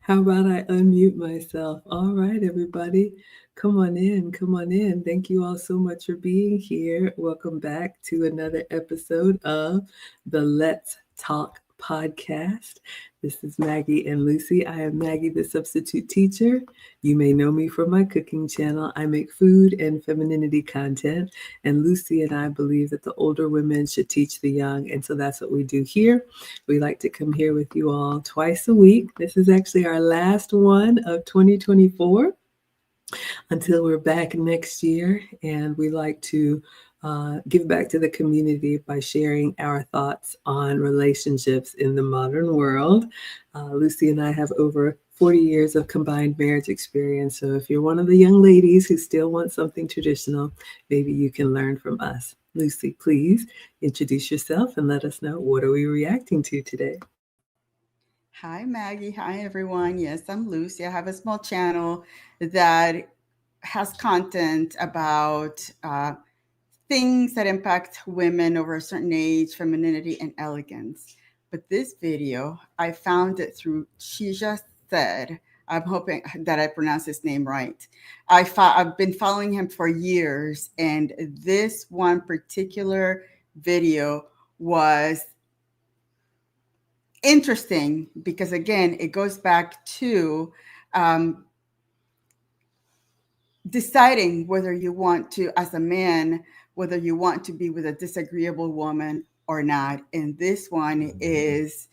How about I unmute myself? All right, everybody. Come on in. Come on in. Thank you all so much for being here. Welcome back to another episode of the Let's Talk podcast. This is Maggie and Lucy. I am Maggie, the substitute teacher. You may know me from my cooking channel. I make food and femininity content. And Lucy and I believe that the older women should teach the young. And so that's what we do here. We like to come here with you all twice a week. This is actually our last one of 2024 until we're back next year. And we like to give back to the community by sharing our thoughts on relationships in the modern world. Lucy and I have over 40 years of combined marriage experience. So if you're one of the young ladies who still want something traditional, maybe you can learn from us. Lucy, please introduce yourself and let us know, what are we reacting to today? Hi, Maggie. Hi, everyone. Yes, I'm Lucy. I have a small channel that has content about things that impact women over a certain age, femininity, and elegance. But this video, I found it through Shisha Said. I'm hoping that I pronounced his name right. I've been following him for years, and this one particular video was interesting because, again, it goes back to um, deciding whether you want to, as a man, whether you want to be with a disagreeable woman or not. And this one is,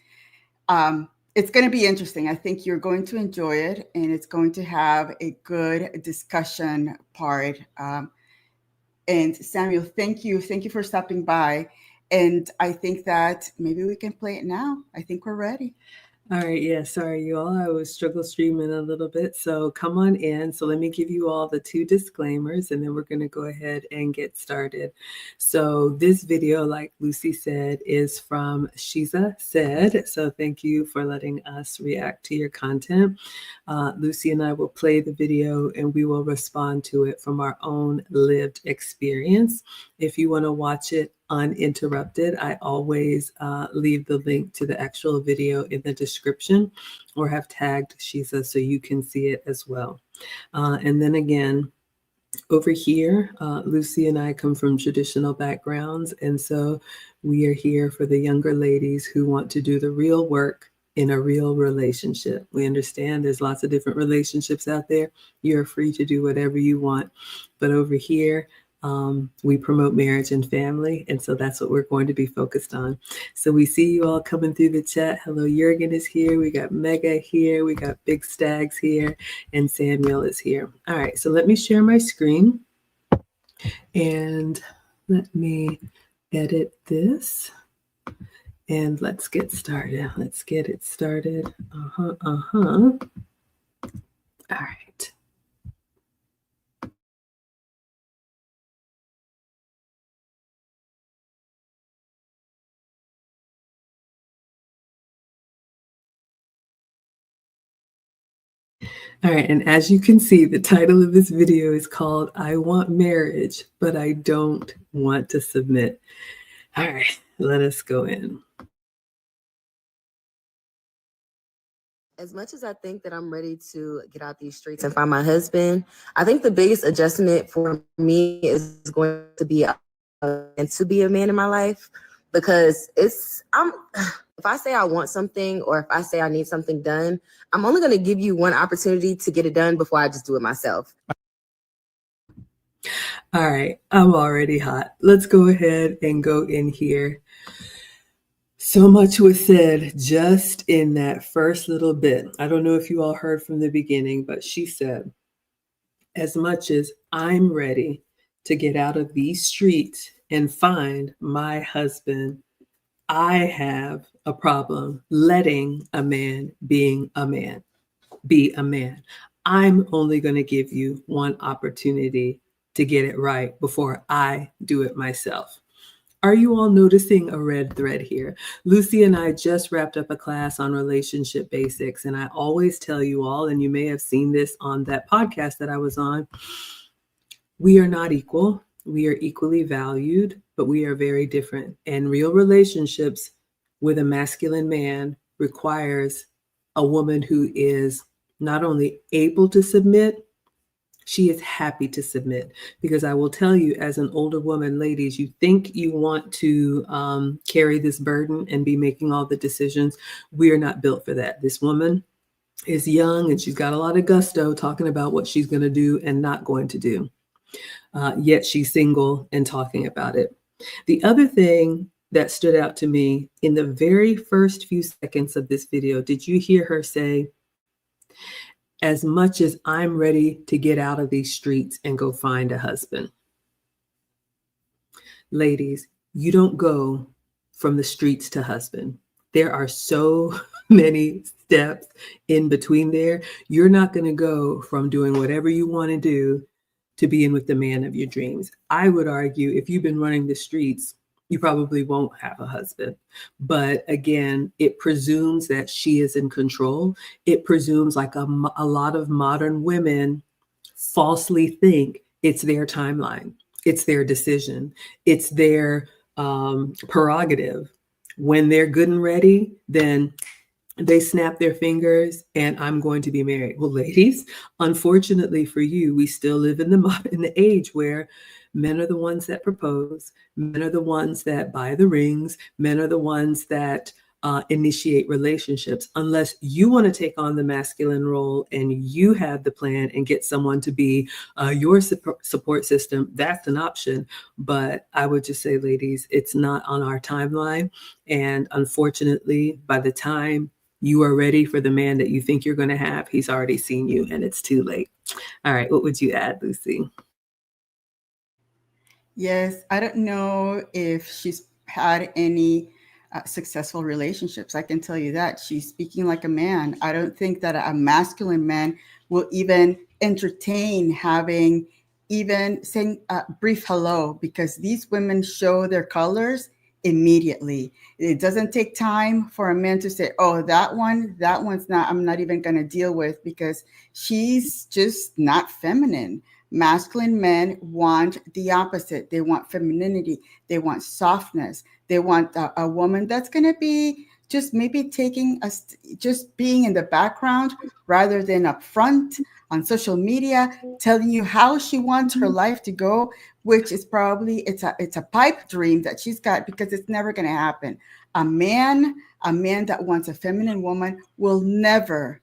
it's going to be interesting. I think you're going to enjoy it, and it's going to have a good discussion part. And Samuel, thank you for stopping by. And I think that maybe we can play it now. I think we're ready. All right, yeah, sorry, you all. I was struggle streaming a little bit. So come on in. So let me give you all the two disclaimers and then we're going to go ahead and get started. So this video, like Lucy said, is from Shiza Said. So thank you for letting us react to your content. Lucy and I will play the video and we will respond to it from our own lived experience. If you want to watch it uninterrupted, I always leave the link to the actual video in the description or have tagged Shiza so you can see it as well. And then again, over here, Lucy and I come from traditional backgrounds. And so we are here for the younger ladies who want to do the real work in a real relationship. We understand there's lots of different relationships out there. You're free to do whatever you want. But over here, we promote marriage and family, and so that's what we're going to be focused on. So we see you all coming through the chat. Hello, Jurgen is here. We got Mega here. We got Big Stags here, and Samuel is here. All right, so let me share my screen, and let me edit this, and let's get started. Let's get it started. All right. All right, and as you can see, the title of this video is called I Want Marriage, but I Don't Want to Submit. All right, let us go in. As much as I think that I'm ready to get out these streets and find my husband, I think the biggest adjustment for me is going to be and to be a man in my life, because if I say I want something or if I say I need something done, I'm only going to give you one opportunity to get it done before I just do it myself. All right, I'm already hot. Let's go ahead and go in here. So much was said just in that first little bit. I don't know if you all heard from the beginning, but she said, as much as I'm ready to get out of these streets and find my husband, I have a problem letting a man be a man. I'm only going to give you one opportunity to get it right before I do it myself. Are you all noticing a red thread here? Lucy and I just wrapped up a class on relationship basics, and I always tell you all, and you may have seen this on that podcast that I was on, we are not equal. We are equally valued, but we are very different. And real relationships with a masculine man requires a woman who is not only able to submit, she is happy to submit. Because I will tell you, as an older woman, ladies, you think you want to carry this burden and be making all the decisions. We are not built for that. This woman is young and she's got a lot of gusto talking about what she's going to do and not going to do. Yet she's single and talking about it. The other thing that stood out to me in the very first few seconds of this video, did you hear her say, as much as I'm ready to get out of these streets and go find a husband? Ladies, you don't go from the streets to husband. There are so many steps in between there. You're not going to go from doing whatever you want to do to being with the man of your dreams. I would argue if you've been running the streets, you probably won't have a husband. But again, it presumes that she is in control. It presumes, like a lot of modern women falsely think, it's their timeline, it's their decision, it's their prerogative. When they're good and ready, then they snap their fingers and I'm going to be married. Well, ladies, unfortunately for you, we still live in the age where men are the ones that propose, men are the ones that buy the rings, men are the ones that initiate relationships. Unless you want to take on the masculine role and you have the plan and get someone to be your support system, that's an option. But I would just say, ladies, it's not on our timeline. And unfortunately, by the time you are ready for the man that you think you're going to have, he's already seen you and it's too late. All right, what would you add, Lucy? Yes, I don't know if she's had any successful relationships. I can tell you that. She's speaking like a man. I don't think that a masculine man will even entertain having, even saying a brief hello, because these women show their colors immediately. It doesn't take time for a man to say, oh, that one's not, I'm not even going to deal with, because she's just not feminine. Masculine men want the opposite. They want femininity. They want softness. They want a woman that's going to be just maybe just being in the background rather than up front on social media, telling you how she wants her life to go, which is probably, it's a pipe dream that she's got, because it's never going to happen. A man that wants a feminine woman will never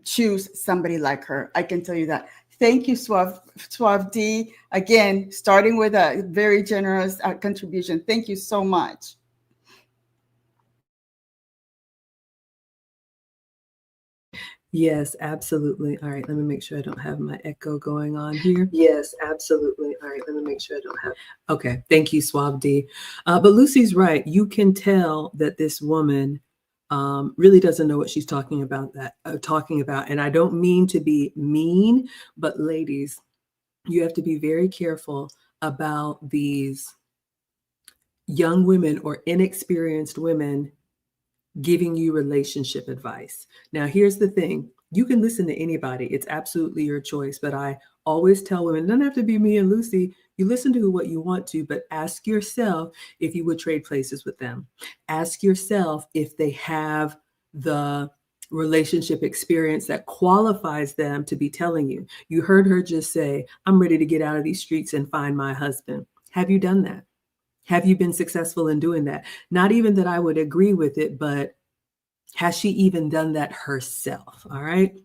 choose somebody like her. I can tell you that. Thank you, Suave D. Again, starting with a very generous contribution. Thank you so much. Yes, absolutely. All right, let me make sure I don't have my echo going on here. Yes, absolutely. All right, let me make sure I don't have. Okay, thank you, Suave D. But Lucy's right. You can tell that this woman really doesn't know what she's talking about. And I don't mean to be mean, but ladies, you have to be very careful about these young women or inexperienced women giving you relationship advice. Now, here's the thing. You can listen to anybody. It's absolutely your choice. But I always tell women, it doesn't have to be me and Lucy. You listen to what you want to, but ask yourself if you would trade places with them. Ask yourself if they have the relationship experience that qualifies them to be telling you. You heard her just say, I'm ready to get out of these streets and find my husband. Have you done that? Have you been successful in doing that? Not even that I would agree with it, but has she even done that herself? All right.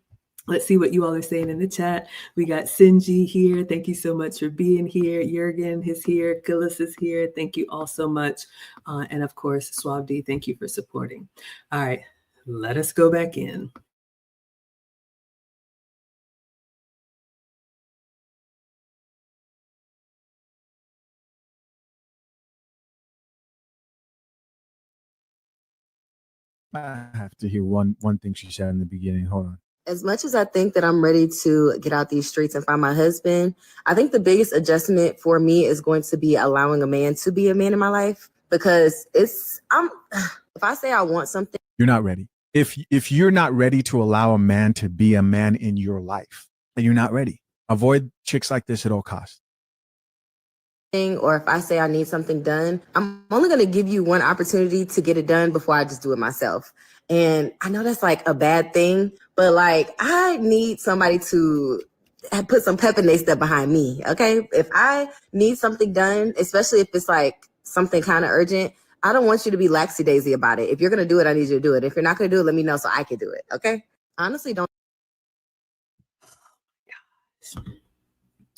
Let's see what you all are saying in the chat. We got Sinji here. Thank you so much for being here. Jurgen is here. Gillis is here. Thank you all so much. And of course, Suave D, thank you for supporting. All right, let us go back in. I have to hear one thing she said in the beginning. Hold on. As much as I think that I'm ready to get out these streets and find my husband, I think the biggest adjustment for me is going to be allowing a man to be a man in my life, because if I say I want something, you're not ready. If you're not ready to allow a man to be a man in your life, then you're not ready. Avoid chicks like this at all costs. Or if I say I need something done, I'm only going to give you one opportunity to get it done before I just do it myself. And I know that's like a bad thing, but like I need somebody to put some pep in their step behind me. Okay. If I need something done, especially if it's like something kind of urgent, I don't want you to be laxy daisy about it. If you're going to do it, I need you to do it. If you're not going to do it, let me know so I can do it. Okay. Honestly, don't.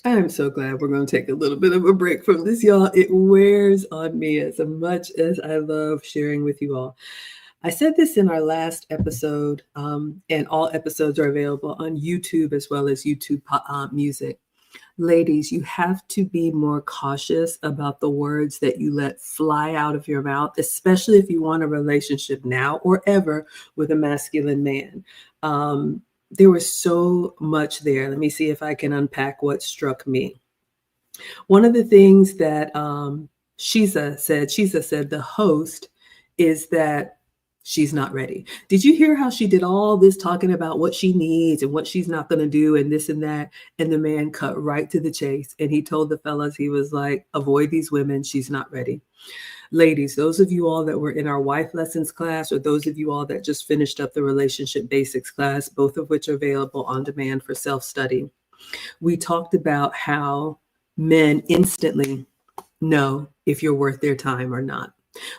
I'm so glad we're going to take a little bit of a break from this, y'all. It wears on me as much as I love sharing with you all. I said this in our last episode, and all episodes are available on YouTube as well as YouTube Music. Ladies, you have to be more cautious about the words that you let fly out of your mouth, especially if you want a relationship now or ever with a masculine man. There was so much there. Let me see if I can unpack what struck me. One of the things that Shiza said, the host, is that she's not ready. Did you hear how she did all this talking about what she needs and what she's not going to do and this and that? And the man cut right to the chase. And he told the fellas, he was like, avoid these women. She's not ready. Ladies, those of you all that were in our wife lessons class, or those of you all that just finished up the relationship basics class, both of which are available on demand for self-study, we talked about how men instantly know if you're worth their time or not.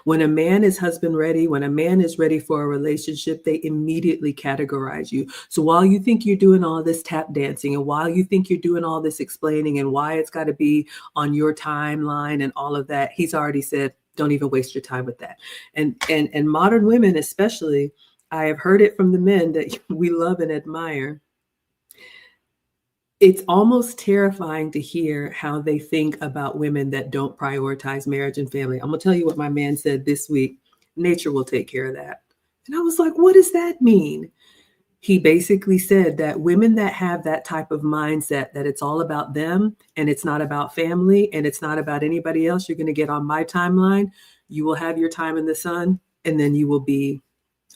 When a man is husband ready, when a man is ready for a relationship, they immediately categorize you. So while you think you're doing all this tap dancing, and while you think you're doing all this explaining and why it's got to be on your timeline and all of that, he's already said, don't even waste your time with that. And modern women, especially, I have heard it from the men that we love and admire. It's almost terrifying to hear how they think about women that don't prioritize marriage and family. I'm going to tell you what my man said this week. Nature will take care of that. And I was like, what does that mean? He basically said that women that have that type of mindset, that it's all about them and it's not about family and it's not about anybody else, you're going to get on my timeline. You will have your time in the sun and then you will be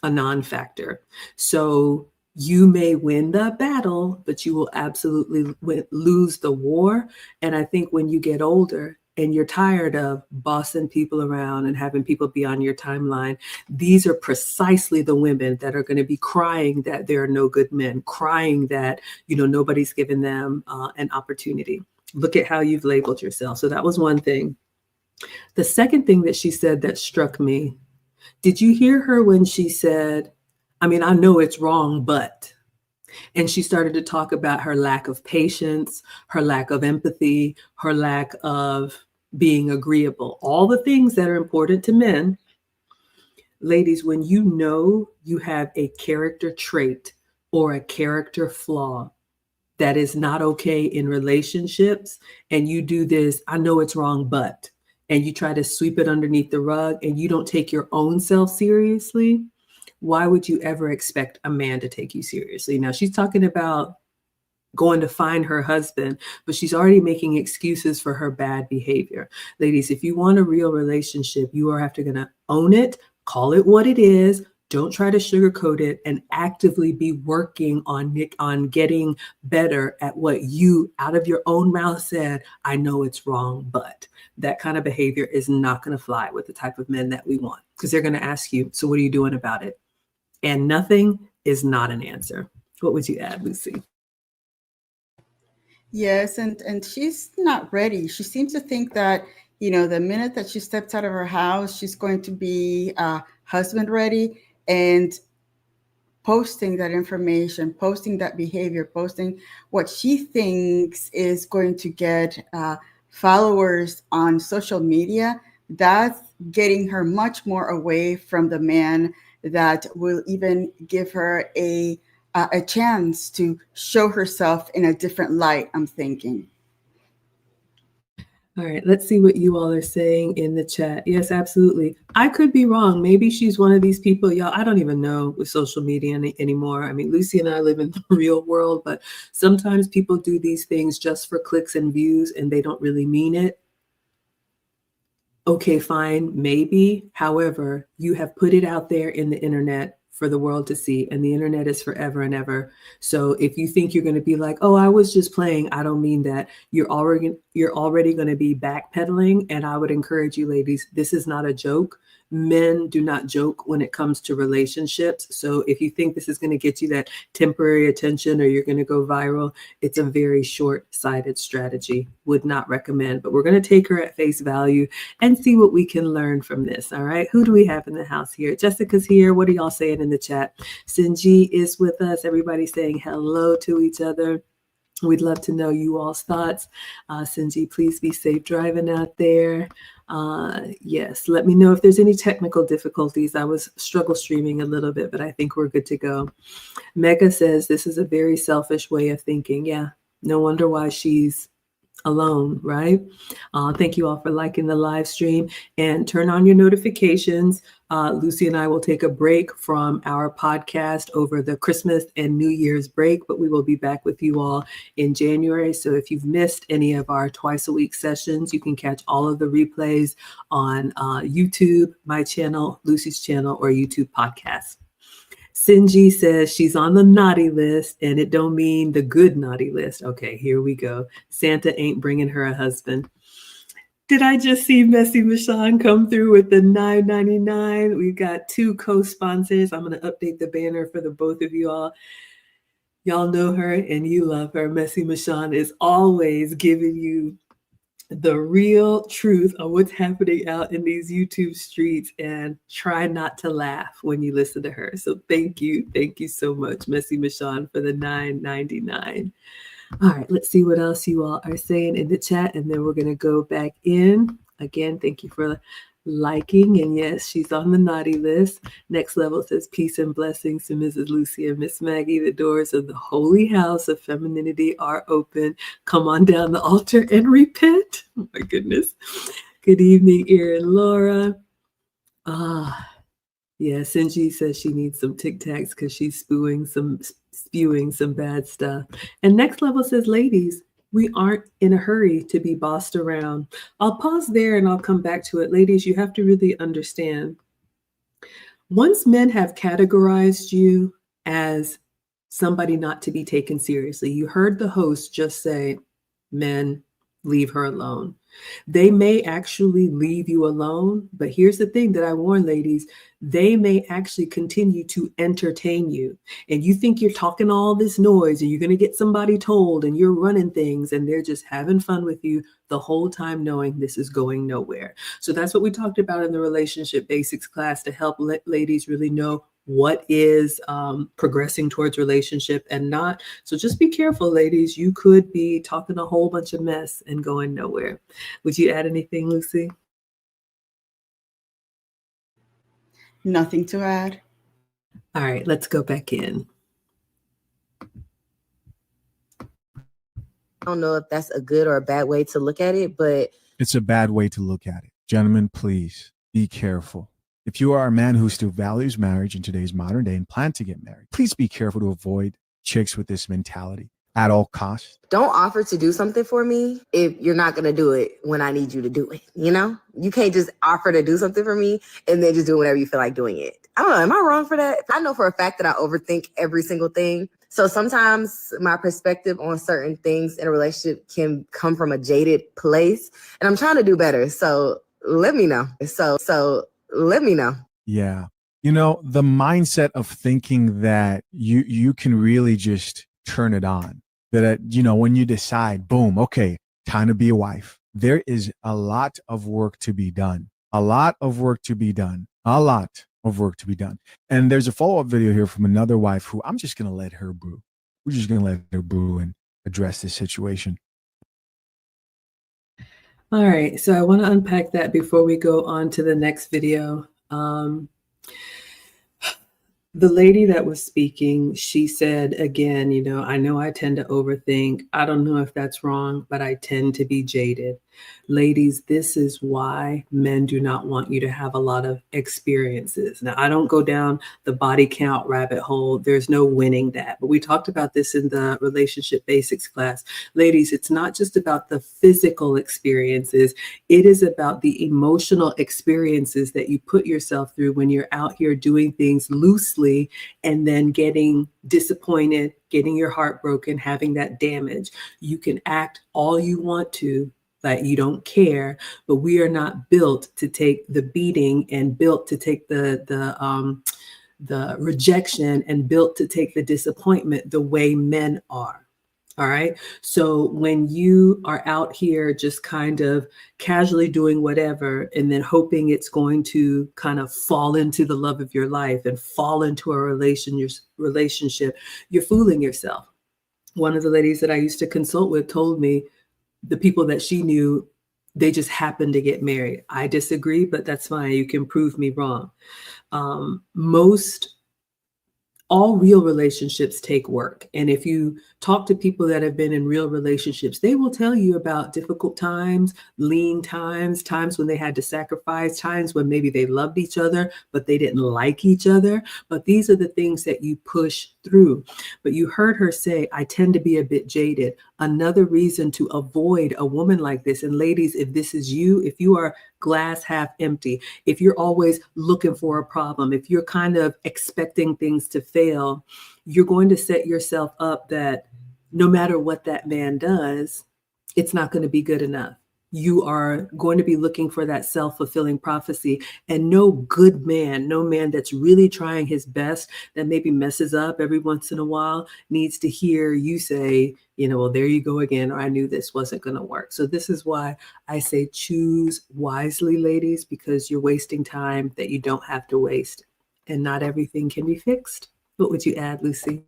a non-factor. So you may win the battle, but you will absolutely lose the war. And I think when you get older and you're tired of bossing people around and having people be on your timeline, these are precisely the women that are going to be crying that there are no good men, crying that, nobody's given them an opportunity. Look at how you've labeled yourself. So that was one thing. The second thing that she said that struck me, did you hear her when she said, I know it's wrong, but, and she started to talk about her lack of patience, her lack of empathy, her lack of being agreeable, all the things that are important to men. Ladies, when you know you have a character trait or a character flaw that is not okay in relationships, and you do this, I know it's wrong, but, and you try to sweep it underneath the rug and you don't take your own self seriously, why would you ever expect a man to take you seriously? Now, she's talking about going to find her husband, but she's already making excuses for her bad behavior. Ladies, if you want a real relationship, you are going to own it, call it what it is. Don't try to sugarcoat it, and actively be working on getting better at what you out of your own mouth said, I know it's wrong, but that kind of behavior is not going to fly with the type of men that we want, because they're going to ask you, so what are you doing about it? And nothing is not an answer. What would you add, Lucy? Yes, and she's not ready. She seems to think that, the minute that she steps out of her house, she's going to be husband ready, and posting that information, posting that behavior, posting what she thinks is going to get followers on social media, that's getting her much more away from the man that will even give her a chance to show herself in a different light, I'm thinking. All right, let's see what you all are saying in the chat. Yes, absolutely. I could be wrong. Maybe she's one of these people, y'all, I don't even know with social media anymore. Lucy and I live in the real world, but sometimes people do these things just for clicks and views and they don't really mean it. Okay, fine, maybe. However, you have put it out there in the internet for the world to see, and the internet is forever and ever. So if you think you're going to be like, oh, I was just playing, I don't mean that. You're already going to be backpedaling. And I would encourage you, ladies, this is not a joke. Men do not joke when it comes to relationships. So if you think this is going to get you that temporary attention or you're going to go viral, it's a very short-sighted strategy. Would not recommend, but we're going to take her at face value and see what we can learn from this. All right. Who do we have in the house here? Jessica's here. What are y'all saying in the chat? Sinji is with us. Everybody saying hello to each other. We'd love to know you all's thoughts. Sinji, please be safe driving out there. Yes, let me know if there's any technical difficulties. I was struggle streaming a little bit, but I think we're good to go. Mega says this is a very selfish way of thinking. Yeah, no wonder why she's alone, right? Thank you all for liking the live stream and turn on your notifications. Lucy and I will take a break from our podcast over the Christmas and New Year's break, but we will be back with you all in January. So if you've missed any of our twice a week sessions, you can catch all of the replays on YouTube, my channel, Lucy's channel, or YouTube podcast. Sinji says she's on the naughty list and it don't mean the good naughty list. Okay, here we go. Santa ain't bringing her a husband. Did I just see Messy Michonne come through with the $9.99? We've got 2 co-sponsors. I'm going to update the banner for the both of you all. Y'all know her and you love her. Messy Michonne is always giving you the real truth on what's happening out in these YouTube streets, and try not to laugh when you listen to her. So thank you so much, Messy Michonne, for the $9.99. All right, let's see what else you all are saying in the chat, and then we're going to go back in. Again, thank you for liking, and yes, she's on the naughty list. Next Level says peace and blessings to Mrs. Lucy and Miss Maggie. The doors of the holy house of femininity are open. Come on down the altar and repent. Oh my goodness. Good evening, Erin Laura. Yeah, Sinji says she needs some Tic Tacs because she's spewing some bad stuff. And Next Level says, ladies, we aren't in a hurry to be bossed around. I'll pause there and I'll come back to it. Ladies, you have to really understand. Once men have categorized you as somebody not to be taken seriously, you heard the host just say, men, leave her alone. They may actually leave you alone, but here's the thing that I warn ladies, they may actually continue to entertain you. And you think you're talking all this noise and you're going to get somebody told and you're running things and they're just having fun with you the whole time knowing this is going nowhere. So that's what we talked about in the relationship basics class to help ladies really know what is progressing towards relationship and not. So just be careful, ladies. You could be talking a whole bunch of mess and going nowhere. Would you add anything, Lucy? Nothing to add. All right, let's go back in. I don't know if that's a good or a bad way to look at it, but It's a bad way to look at it. Gentlemen, please be careful. If you are a man who still values marriage in today's modern day and plan to get married, please be careful to avoid chicks with this mentality at all costs. don't offer to do something for me if you're not going to do it when I need you to do it. You know, you can't just offer to do something for me and then just do whatever you feel like doing it. I don't know. Am I wrong for that? I know for a fact that I overthink every single thing. So sometimes my perspective on certain things in a relationship can come from a jaded place, and I'm trying to do better. So let me know. So let me know. Yeah. You know, the mindset of thinking that you can really just turn it on, that, you know, when you decide, boom, okay, time to be a wife, there is a lot of work to be done, a lot of work to be done, a lot of work to be done. And there's a follow-up video here from another wife who I'm just going to let her brew. We're just going to let her brew and address this situation. All right, so I want to unpack that before we go on to the next video. The lady that was speaking, she said, again, you know I tend to overthink. I don't know if that's wrong, but I tend to be jaded. Ladies, this is why men do not want you to have a lot of experiences. Now, I don't go down the body count rabbit hole. There's no winning that. But we talked about this in the relationship basics class. Ladies, it's not just about the physical experiences. It is about the emotional experiences that you put yourself through when you're out here doing things loosely and then getting disappointed, getting your heart broken, having that damage. You can act all you want to, that you don't care, but we are not built to take the beating and built to take the rejection and built to take the disappointment the way men are. All right. So when you are out here just kind of casually doing whatever and then hoping it's going to kind of fall into the love of your life and fall into a relationship, you're fooling yourself. One of the ladies that I used to consult with told me the people that she knew, they just happened to get married. I disagree, but that's fine. You can prove me wrong. All real relationships take work. And if you talk to people that have been in real relationships, they will tell you about difficult times, lean times, times when they had to sacrifice, times when maybe they loved each other, but they didn't like each other. But these are the things that you push through. But you heard her say, I tend to be a bit jaded. Another reason to avoid a woman like this. And ladies, if this is you, if you are glass half empty, if you're always looking for a problem, if you're kind of expecting things to fail, you're going to set yourself up that no matter what that man does, it's not going to be good enough. You are going to be looking for that self-fulfilling prophecy, and no good man, no man that's really trying his best, that maybe messes up every once in a while, needs to hear you say, well, there you go again, or I knew this wasn't going to work. So this is why I say choose wisely, ladies, because you're wasting time that you don't have to waste, and not everything can be fixed. What would you add, Lucy?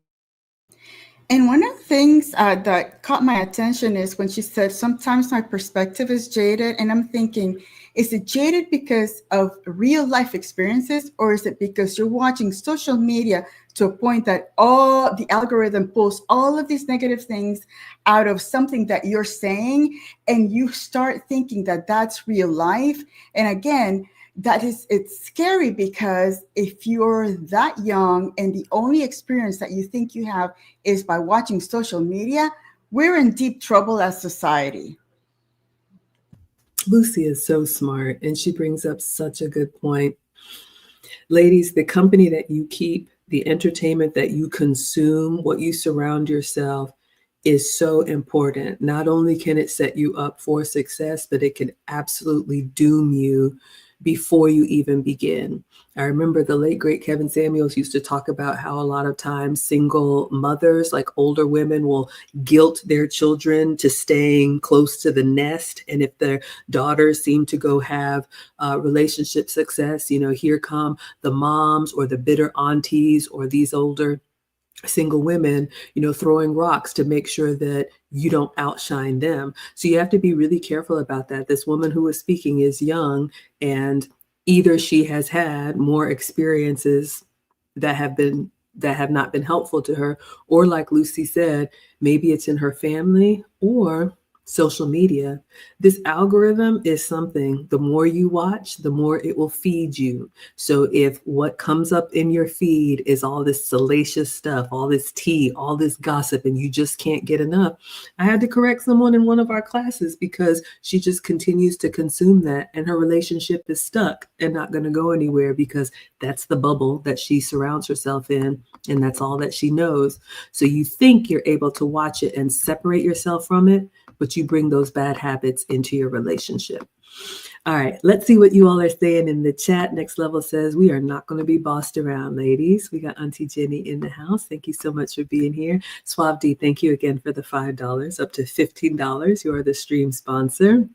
And one of the things that caught my attention is when she said, sometimes my perspective is jaded. And I'm thinking, is it jaded because of real life experiences, or is it because you're watching social media to a point that all the algorithm pulls all of these negative things out of something that you're saying, and you start thinking that that's real life? And again, it's scary, because if you're that young and the only experience that you think you have is by watching social media, we're in deep trouble as society. Lucy is so smart, and she brings up such a good point. Ladies, the company that you keep, the entertainment that you consume, what you surround yourself is so important. Not only can it set you up for success, but it can absolutely doom you before you even begin. I remember the late, great Kevin Samuels used to talk about how a lot of times single mothers, like older women, will guilt their children to staying close to the nest. And if their daughters seem to go have relationship success, here come the moms or the bitter aunties or these older single women, throwing rocks to make sure that you don't outshine them. So you have to be really careful about that. This woman who was speaking is young, and either she has had more experiences that have not been helpful to her, or like Lucy said, maybe it's in her family or social media. This algorithm is something, the more you watch, the more it will feed you. So if what comes up in your feed is all this salacious stuff, all this tea, all this gossip, and you just can't get enough. I had to correct someone in one of our classes because she just continues to consume that, and her relationship is stuck and not going to go anywhere because that's the bubble that she surrounds herself in, and that's all that she knows. So you think you're able to watch it and separate yourself from it, but you bring those bad habits into your relationship. All right, let's see what you all are saying in the chat. Next Level says, we are not going to be bossed around, ladies. We got Auntie Jenny in the house. Thank you so much for being here. Suave D, thank you again for the $5, up to $15. You are the stream sponsor.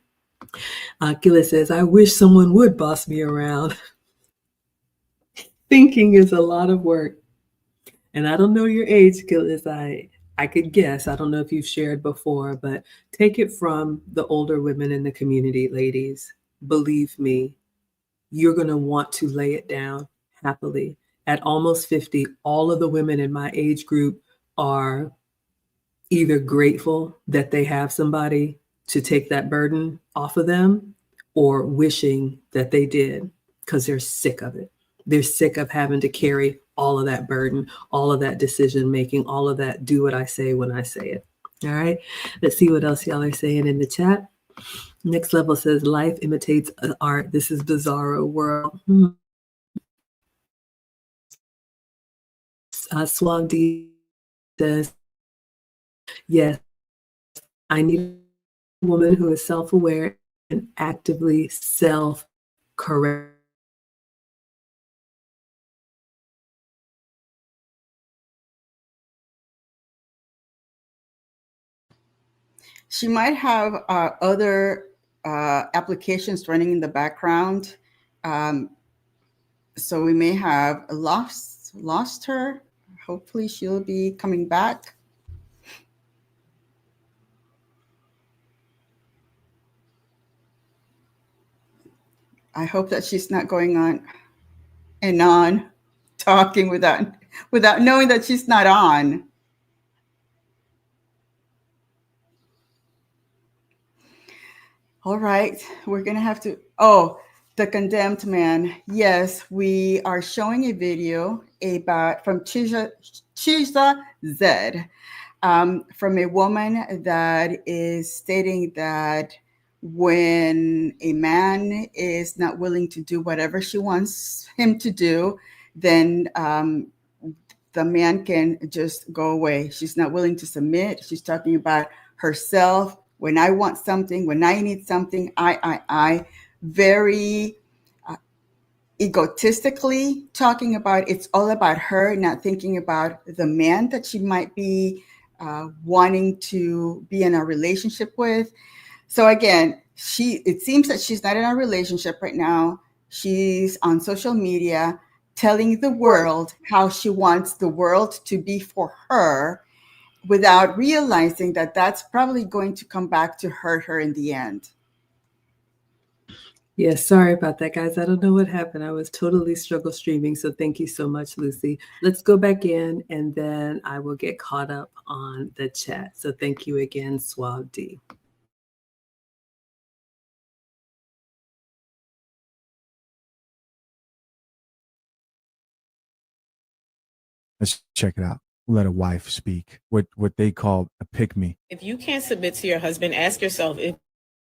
Akila says, I wish someone would boss me around. Thinking is a lot of work. And I don't know your age, Gillis. I could guess. I don't know if you've shared before, but take it from the older women in the community, ladies. Believe me, you're going to want to lay it down happily. At almost 50, all of the women in my age group are either grateful that they have somebody to take that burden off of them, or wishing that they did, because they're sick of it. They're sick of having to carry all of that burden, all of that decision making, all of that do what I say when I say it. All right, let's see what else y'all are saying in the chat. Next Level says, life imitates art. This is bizarro world. Swandi says, yes, I need woman who is self-aware and actively self-correct. She might have other applications running in the background. So we may have lost her. Hopefully she'll be coming back. I hope that she's not going on and on talking without knowing that she's not on. All right, we're gonna have to, oh, the condemned man. Yes, we are showing a video about from Chiza Z, from a woman that is stating that when a man is not willing to do whatever she wants him to do, then the man can just go away. She's not willing to submit. She's talking about herself. When I want something, when I need something, I, very egotistically talking about it's all about her, not thinking about the man that she might be wanting to be in a relationship with. So again, it seems that she's not in a relationship right now. She's on social media telling the world how she wants the world to be for her, without realizing that that's probably going to come back to hurt her in the end. Yes, sorry about that, guys. I don't know what happened. I was totally struggle streaming, so thank you so much, Lucy. Let's go back in, and then I will get caught up on the chat. So thank you again, Suave D. Let's check it out. Let a wife speak. What they call a pick-me. If you can't submit to your husband, ask yourself if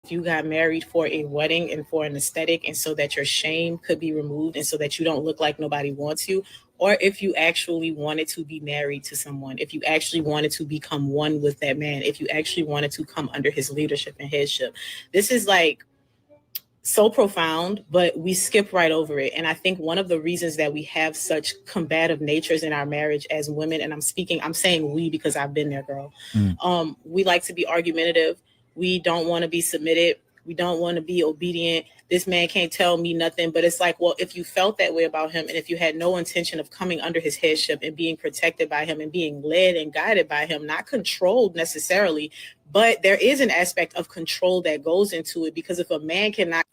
you got married for a wedding and for an aesthetic, and so that your shame could be removed and so that you don't look like nobody wants you, or if you actually wanted to be married to someone, if you actually wanted to become one with that man, if you actually wanted to come under his leadership and headship. This is like so profound, but we skip right over it. And I think one of the reasons that we have such combative natures in our marriage as women, and I'm saying we because I've been there, girl. We like to be argumentative. We don't want to be submitted. We don't want to be obedient. This man can't tell me nothing. But it's like, well, if you felt that way about him, and if you had no intention of coming under his headship and being protected by him and being led and guided by him, not controlled necessarily, but there is an aspect of control that goes into it, because if a man cannot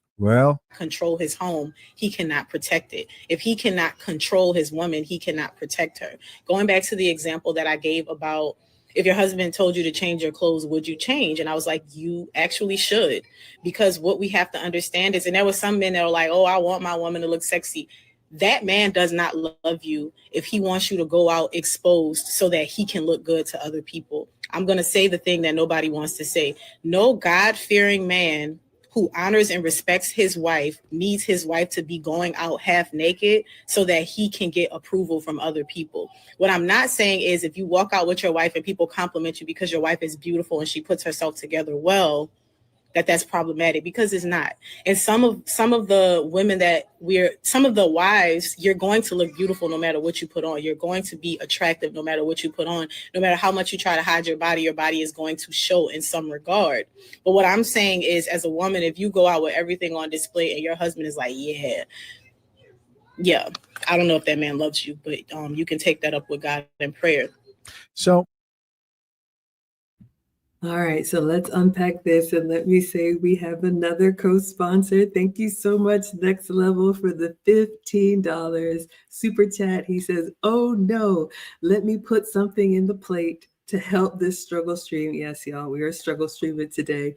control his home, he cannot protect it. If he cannot control his woman, he cannot protect her. Going back to the example that I gave about if your husband told you to change your clothes, would you change? And I was like, you actually should, because what we have to understand is, and there were some men that were like, oh, I want my woman to look sexy. That man does not love you if he wants you to go out exposed so that he can look good to other people. I'm going to say the thing that nobody wants to say. No God-fearing man who honors and respects his wife needs his wife to be going out half naked so that he can get approval from other people. What I'm not saying is if you walk out with your wife and people compliment you because your wife is beautiful and she puts herself together well, that's problematic, because it's not. And some of the women some of the wives, you're going to look beautiful no matter what you put on. You're going to be attractive no matter what you put on. No matter how much you try to hide your body is going to show in some regard. But what I'm saying is, as a woman, if you go out with everything on display and your husband is like, yeah, I don't know if that man loves you, but you can take that up with God in prayer. So all right, so let's unpack this, and let me say we have another co-sponsor. Thank you so much, Next Level, for the $15 super chat. He says, oh no, let me put something in the plate to help this struggle stream. Yes, y'all, we are struggle streaming today.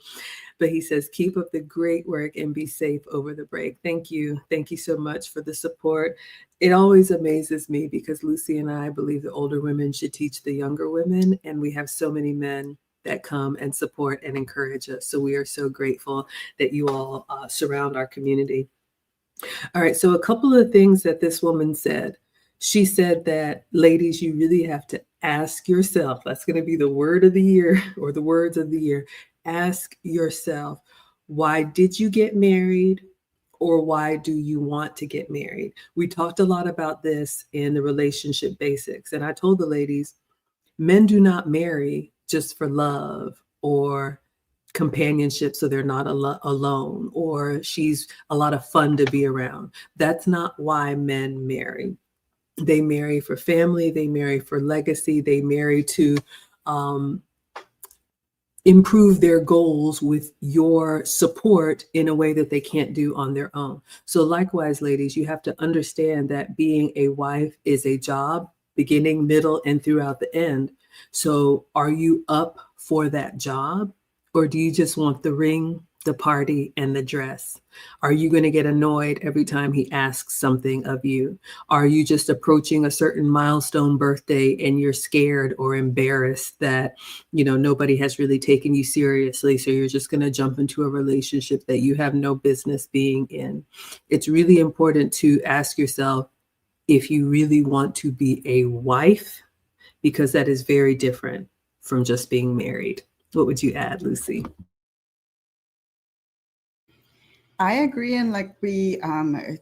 But he says, keep up the great work and be safe over the break. Thank you. Thank you so much for the support. It always amazes me because Lucy and I believe the older women should teach the younger women, and we have so many men that come and support and encourage us. So we are so grateful that you all surround our community. All right, so a couple of things that this woman said. She said that, ladies, you really have to ask yourself, that's going to be the word of the year or the words of the year. ask yourself, why did you get married? Or why do you want to get married? We talked a lot about this in the relationship basics. And I told the ladies, men do not marry just for love or companionship so they're not alone, or she's a lot of fun to be around. That's not why men marry. They marry for family, they marry for legacy, they marry to improve their goals with your support in a way that they can't do on their own. So likewise, ladies, you have to understand that being a wife is a job, beginning, middle, and throughout the end. So are you up for that job? Or do you just want the ring, the party, and the dress? Are you going to get annoyed every time he asks something of you? Are you just approaching a certain milestone birthday and you're scared or embarrassed that, nobody has really taken you seriously? So you're just going to jump into a relationship that you have no business being in. It's really important to ask yourself if you really want to be a wife, because that is very different from just being married. What would you add, Lucy? I agree. And like we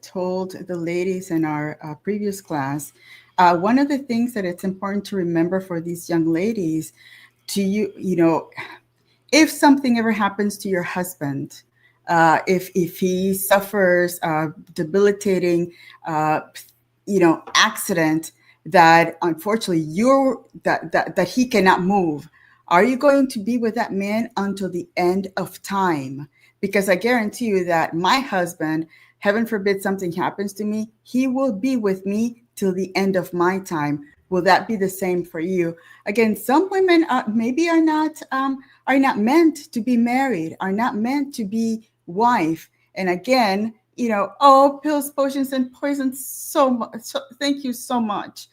told the ladies in our previous class, one of the things that it's important to remember for these young ladies, if something ever happens to your husband, if he suffers a debilitating, accident that unfortunately that he cannot move, are you going to be with that man until the end of time? Because I guarantee you that my husband, heaven forbid something happens to me, he will be with me till the end of my time. Will that be the same for you? Again, some women maybe are not meant to be married, are not meant to be wife. And again, pills, potions, and poisons. So thank you so much.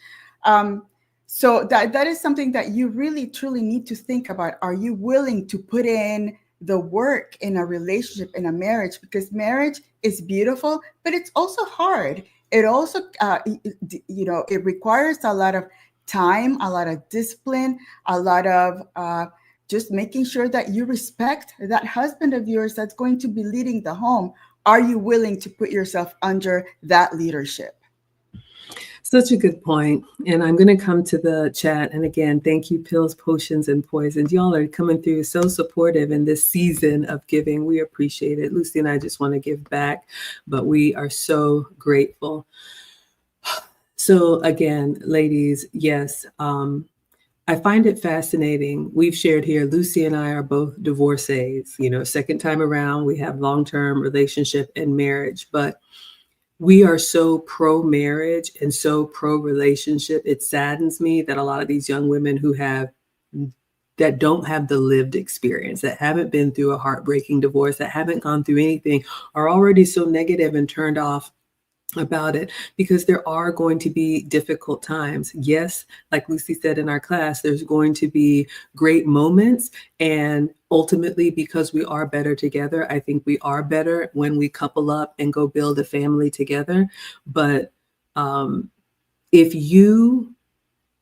So that is something that you really, truly need to think about. Are you willing to put in the work in a relationship, in a marriage? Because marriage is beautiful, but it's also hard. It also, it requires a lot of time, a lot of discipline, a lot of just making sure that you respect that husband of yours that's going to be leading the home. Are you willing to put yourself under that leadership? Such a good point. And I'm going to come to the chat. And again, thank you, Pills, Potions, and Poisons. Y'all are coming through so supportive in this season of giving. We appreciate it. Lucy and I just want to give back, but we are so grateful. So again, ladies, yes, I find it fascinating. We've shared here, Lucy and I are both divorcees. Second time around, we have long-term relationship and marriage, but we are so pro-marriage and so pro-relationship. It saddens me that a lot of these young women that don't have the lived experience, that haven't been through a heartbreaking divorce, that haven't gone through anything, are already so negative and turned off about it, because there are going to be difficult times. Yes, like Lucy said in our class, there's going to be great moments, and ultimately, because we are better together, I think we are better when we couple up and go build a family together. But if you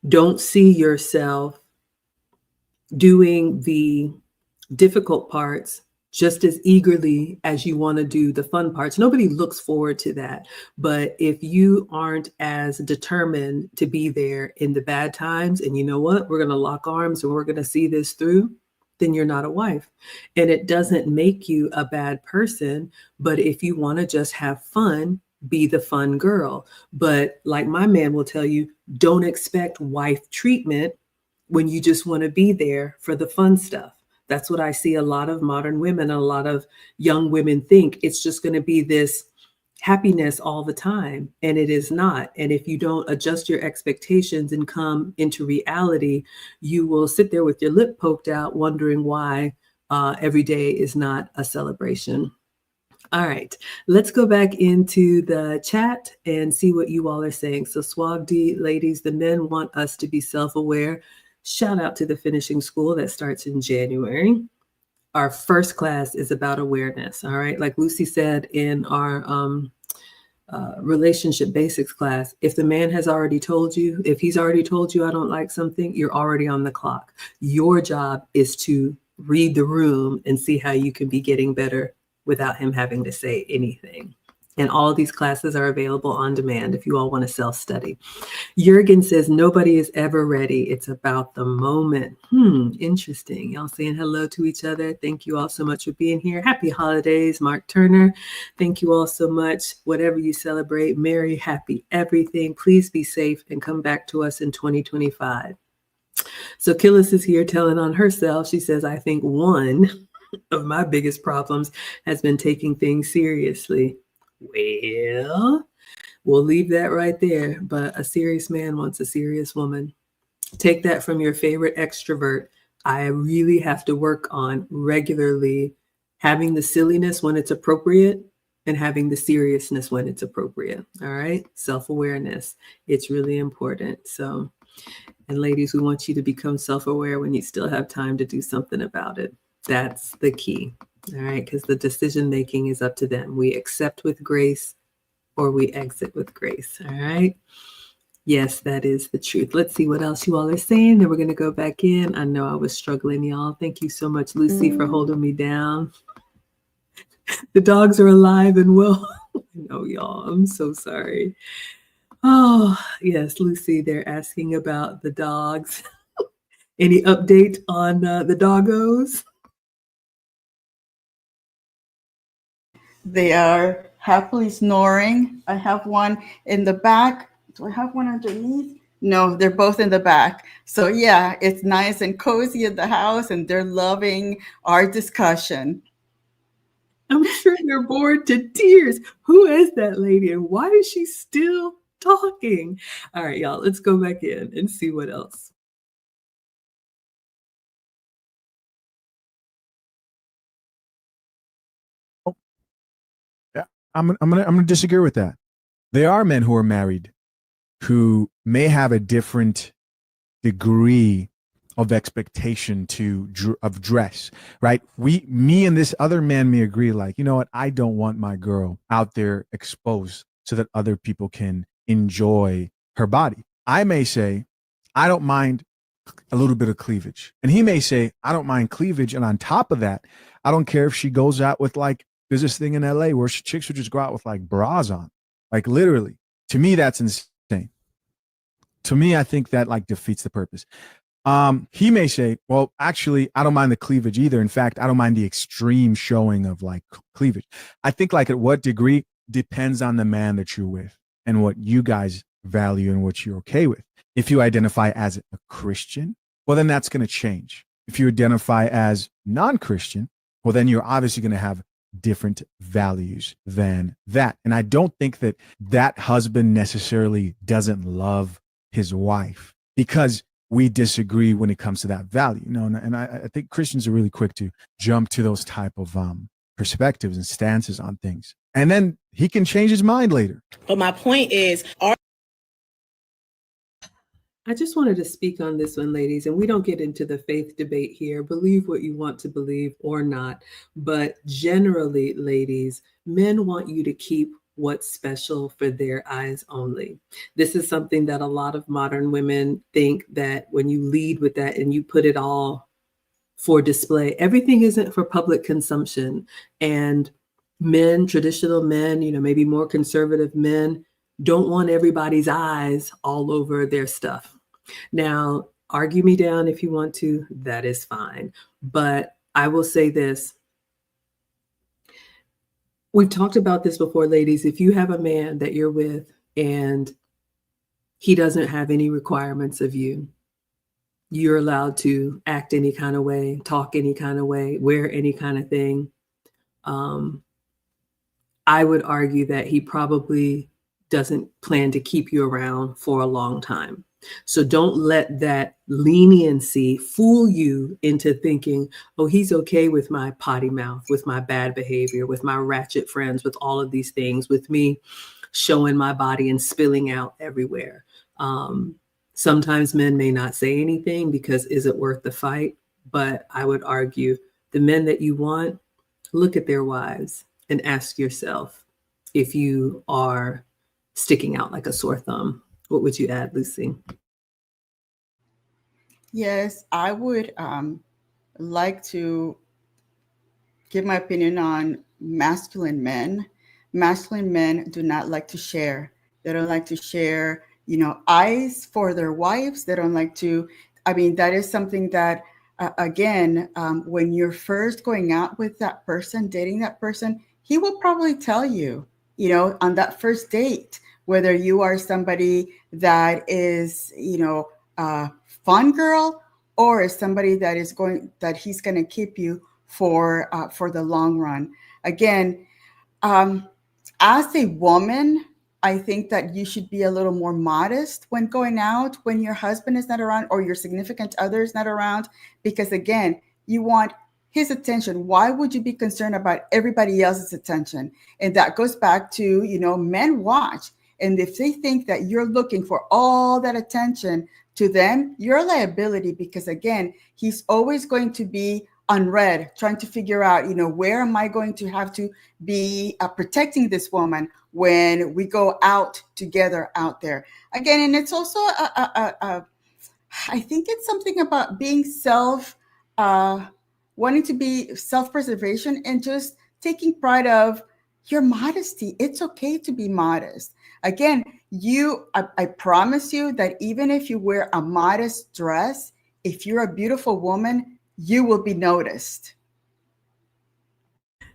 don't see yourself doing the difficult parts just as eagerly as you want to do the fun parts, nobody looks forward to that. But if you aren't as determined to be there in the bad times, and you know what, we're going to lock arms and we're going to see this through, then you're not a wife. And it doesn't make you a bad person. But if you want to just have fun, be the fun girl. But like my man will tell you, don't expect wife treatment when you just want to be there for the fun stuff. That's what I see a lot of modern women, a lot of young women think it's just going to be this happiness all the time. And it is not. And if you don't adjust your expectations and come into reality, you will sit there with your lip poked out, wondering why every day is not a celebration. All right, let's go back into the chat and see what you all are saying. So Suave D, ladies, the men want us to be self-aware. Shout out to the finishing school that starts in January. Our first class is about awareness. All right. Like Lucy said in our relationship basics class, if the man has already told you, if he's already told you I don't like something, you're already on the clock. Your job is to read the room and see how you can be getting better without him having to say anything. And all of these classes are available on demand if you all want to self-study. Jurgen says, nobody is ever ready. It's about the moment. Interesting. Y'all saying hello to each other. Thank you all so much for being here. Happy holidays, Mark Turner. Thank you all so much. Whatever you celebrate, merry, happy, everything. Please be safe and come back to us in 2025. So Killis is here telling on herself. She says, I think one of my biggest problems has been taking things seriously. Well, we'll leave that right there. But a serious man wants a serious woman. Take that from your favorite extrovert. I really have to work on regularly having the silliness when it's appropriate and having the seriousness when it's appropriate. All right. Self-awareness. It's really important. So, and ladies, we want you to become self-aware when you still have time to do something about it. That's the key. All right. Because the decision making is up to them. We accept with grace or we exit with grace. All right. Yes, that is the truth. Let's see what else you all are saying. Then we're going to go back in. I know I was struggling, y'all. Thank you so much, Lucy, for holding me down. The dogs are alive and well. I know, y'all. I'm so sorry. Oh, yes, Lucy, they're asking about the dogs. Any update on the doggos? They are happily snoring. I have one in the back. Do I have one underneath? No, they're both in the back. So yeah, it's nice and cozy in the house, and they're loving our discussion. I'm sure they're bored to tears. Who is that lady and why is she still talking? All right, y'all, let's go back in and see what else. Yeah, I'm gonna disagree with that. There are men who are married who may have a different degree of expectation of dress, right? Me and this other man may agree, like, you know what? I don't want my girl out there exposed so that other people can enjoy her body. I may say, I don't mind a little bit of cleavage. And he may say, I don't mind cleavage. And on top of that, I don't care if she goes out with, like, there's this thing in LA where chicks would just go out with like bras on, like literally. To me, that's insane. To me, I think that like defeats the purpose. He may say, well, actually, I don't mind the cleavage either. In fact, I don't mind the extreme showing of like cleavage. I think like at what degree depends on the man that you're with and what you guys value and what you're okay with. If you identify as a Christian, well, then that's going to change. If you identify as non-Christian, well, then you're obviously going to have different values than that. And I don't think that that husband necessarily doesn't love his wife because we disagree when it comes to that value. And I think Christians are really quick to jump to those type of perspectives and stances on things. And then he can change his mind later. But my point is, I just wanted to speak on this one, ladies, and we don't get into the faith debate here. Believe what you want to believe or not. But generally, ladies, men want you to keep what's special for their eyes only. This is something that a lot of modern women think that when you lead with that and you put it all for display, everything isn't for public consumption. And men, traditional men, maybe more conservative men, don't want everybody's eyes all over their stuff. Now, argue me down if you want to, that is fine. But I will say this. We've talked about this before, ladies. If you have a man that you're with and he doesn't have any requirements of you, you're allowed to act any kind of way, talk any kind of way, wear any kind of thing. I would argue that he probably doesn't plan to keep you around for a long time. So don't let that leniency fool you into thinking, oh, he's okay with my potty mouth, with my bad behavior, with my ratchet friends, with all of these things, with me showing my body and spilling out everywhere. Sometimes men may not say anything because is it worth the fight? But I would argue the men that you want, look at their wives and ask yourself if you are sticking out like a sore thumb. What would you add, Lucy? Yes, I would like to give my opinion on masculine men. Masculine men do not like to share. They don't like to share, eyes for their wives. They don't like to, I mean, that is something that, again, when you're first going out with that person, dating that person, he will probably tell you, on that first date, whether you are somebody that is, a fun girl, or is somebody that he's going to keep you for the long run. Again, um, as a woman, I think that you should be a little more modest when going out, when your husband is not around or your significant other is not around, because again, you want his attention. Why would you be concerned about everybody else's attention? And that goes back to, men watch. And if they think that you're looking for all that attention to them, you're a liability, because again, he's always going to be unread, trying to figure out, where am I going to have to be protecting this woman when we go out together out there again. And it's also I think it's something about being wanting to be self-preservation and just taking pride of your modesty. It's okay to be modest. Again, I promise you that even if you wear a modest dress, if you're a beautiful woman, you will be noticed.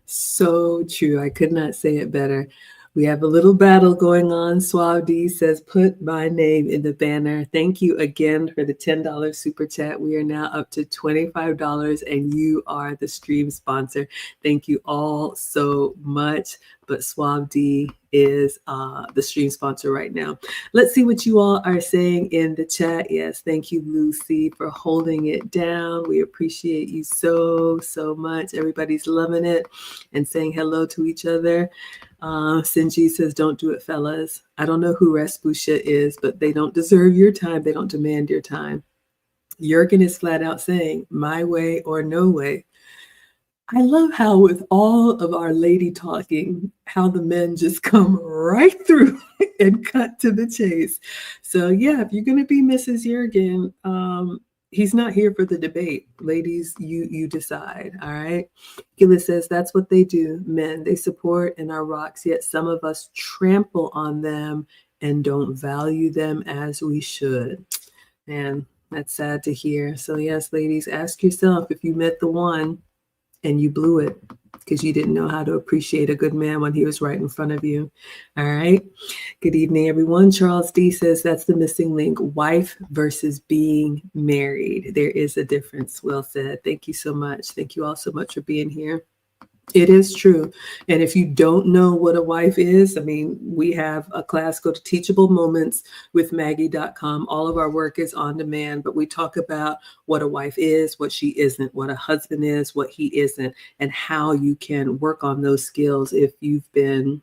So true. I could not say it better. We have a little battle going on. Suave D says, put my name in the banner. Thank you again for the $10 super chat. We are now up to $25 and you are the stream sponsor. Thank you all so much. But Suave D is the stream sponsor right now. Let's see what you all are saying in the chat. Yes, thank you, Lucy, for holding it down. We appreciate you so, so much. Everybody's loving it and saying hello to each other. Sinji says, don't do it, fellas. I don't know who Rasputia is, but they don't deserve your time. They don't demand your time. Jurgen is flat out saying, my way or no way. I love how with all of our lady talking, how the men just come right through and cut to the chase. So yeah, if you're going to be Mrs. Jurgen, he's not here for the debate. Ladies, you decide, all right? Gillis says, that's what they do, men. They support and are rocks, yet some of us trample on them and don't value them as we should. And that's sad to hear. So yes, ladies, ask yourself if you met the one and you blew it because you didn't know how to appreciate a good man when he was right in front of you. All right. Good evening, everyone. Charles D says that's the missing link, wife versus being married. There is a difference. Well said. Thank you so much. Thank you all so much for being here. It is true. And if you don't know what a wife is, I mean, we have a class, go to Teachable Moments with Maggie.com. All of our work is on demand, but we talk about what a wife is, what she isn't, what a husband is, what he isn't, and how you can work on those skills if you've been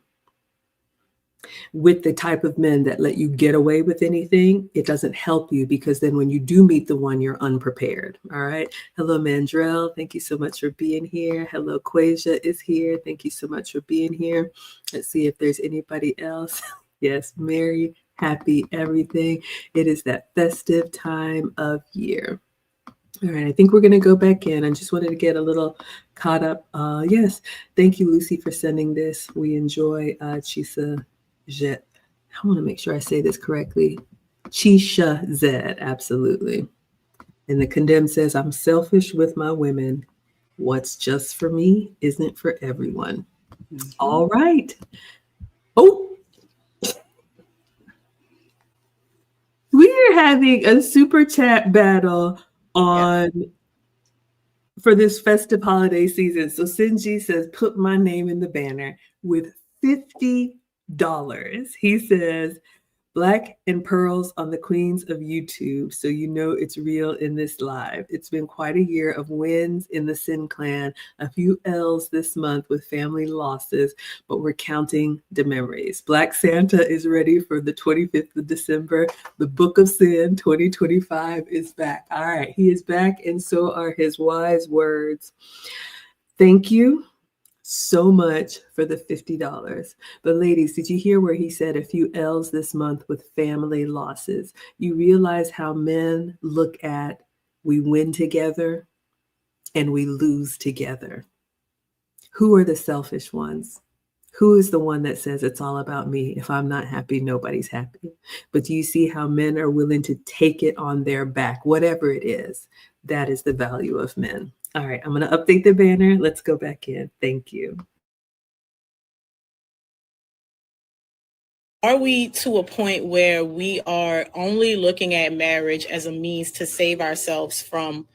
with the type of men that let you get away with anything. It doesn't help you because then when you do meet the one, you're unprepared. All right. Hello, Mandrell. Thank you so much for being here. Hello, Quasia is here. Thank you so much for being here. Let's see if there's anybody else. Yes, Mary, happy everything. It is that festive time of year. All right, I think we're going to go back in. I just wanted to get a little caught up. Yes, thank you, Lucy, for sending this. We enjoy Chisa Jet. I want to make sure I say this correctly. Chisha Zed, absolutely. And the condemned says, I'm selfish with my women. What's just for me isn't for everyone. Mm-hmm. All right. Oh, we are having a super chat battle on for this festive holiday season. So Sinji says, put my name in the banner with $50. He says, Black and Pearls on the Queens of YouTube, so you know it's real in this live. It's been quite a year of wins in the Sin Clan, a few L's this month with family losses, but we're counting the memories. Black Santa is ready for the 25th of December. The Book of Sin 2025 is back. All right, he is back, and so are his wise words. Thank you so much for the $50. But ladies, did you hear where he said a few L's this month with family losses? You realize how men look at we win together. and we lose together. Who are the selfish ones? Who is the one that says it's all about me? If I'm not happy, nobody's happy. But do you see how men are willing to take it on their back, whatever it is? That is the value of men. All right, I'm going to update the banner. Let's go back in. Thank you. Are we to a point where we are only looking at marriage as a means to save ourselves from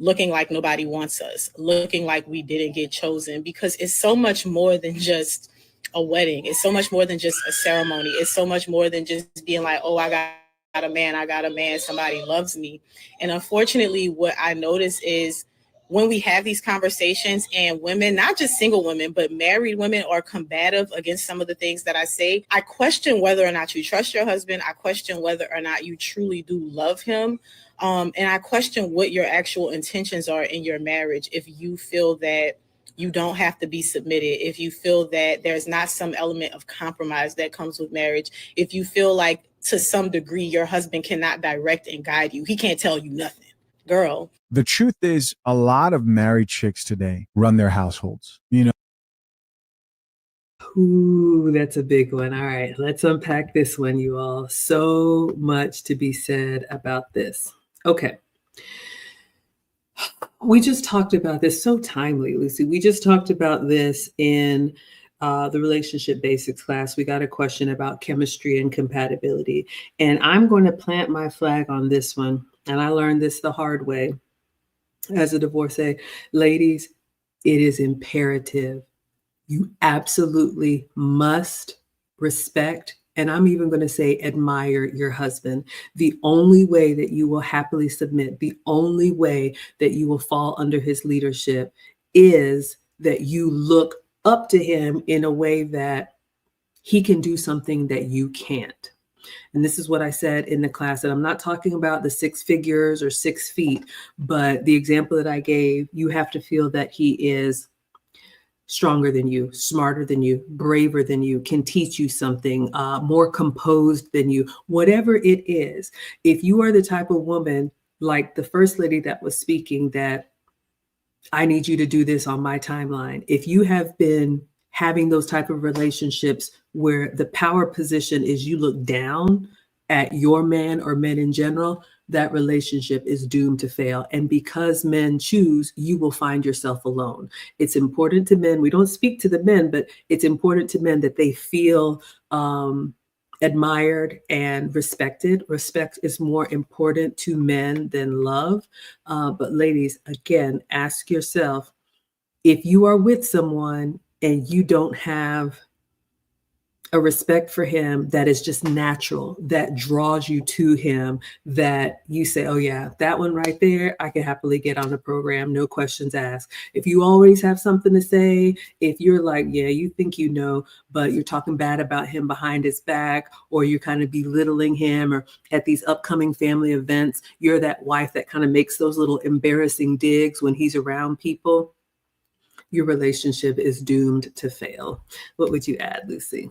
looking like nobody wants us, looking like we didn't get chosen? Because it's so much more than just a wedding. It's so much more than just a ceremony. It's so much more than just being like, oh, I got a man, somebody loves me. And unfortunately, what I notice is when we have these conversations and women, not just single women, but married women, are combative against some of the things that I say, I question whether or not you trust your husband. I question whether or not you truly do love him. And I question what your actual intentions are in your marriage. If you feel that you don't have to be submitted, if you feel that there's not some element of compromise that comes with marriage, if you feel like to some degree your husband cannot direct and guide you, he can't tell you nothing. Girl. The truth is, a lot of married chicks today run their households. You know, Ooh, that's a big one. All right, let's unpack this one, you all. So much to be said about this. Okay. We just talked about this, so timely, Lucy. We just talked about this in the relationship basics class. We got a question about chemistry and compatibility. And I'm going to plant my flag on this one. And I learned this the hard way as a divorcee. Ladies, it is imperative. You absolutely must respect, and I'm even going to say admire, your husband. The only way that you will happily submit, the only way that you will fall under his leadership is that you look up to him in a way that he can do something that you can't. And this is what I said in the class, that I'm not talking about the 6 figures or 6 feet, but the example that I gave, you have to feel that he is stronger than you, smarter than you, braver than you, can teach you something, more composed than you, whatever it is. If you are the type of woman, like the first lady that was speaking, that I need you to do this on my timeline. If you have been having those type of relationships where the power position is you look down at your man or men in general, that relationship is doomed to fail. And because men choose, you will find yourself alone. It's important to men. We don't speak to the men, but it's important to men that they feel admired and respected. Respect is more important to men than love. But ladies, again, ask yourself, if you are with someone and you don't have a respect for him that is just natural, that draws you to him, that you say, oh yeah, that one right there, I can happily get on the program, no questions asked. If you always have something to say, if you're like, yeah, you think you know, but you're talking bad about him behind his back, or you're kind of belittling him, or at these upcoming family events, you're that wife that kind of makes those little embarrassing digs when he's around people, your relationship is doomed to fail. What would you add, Lucy?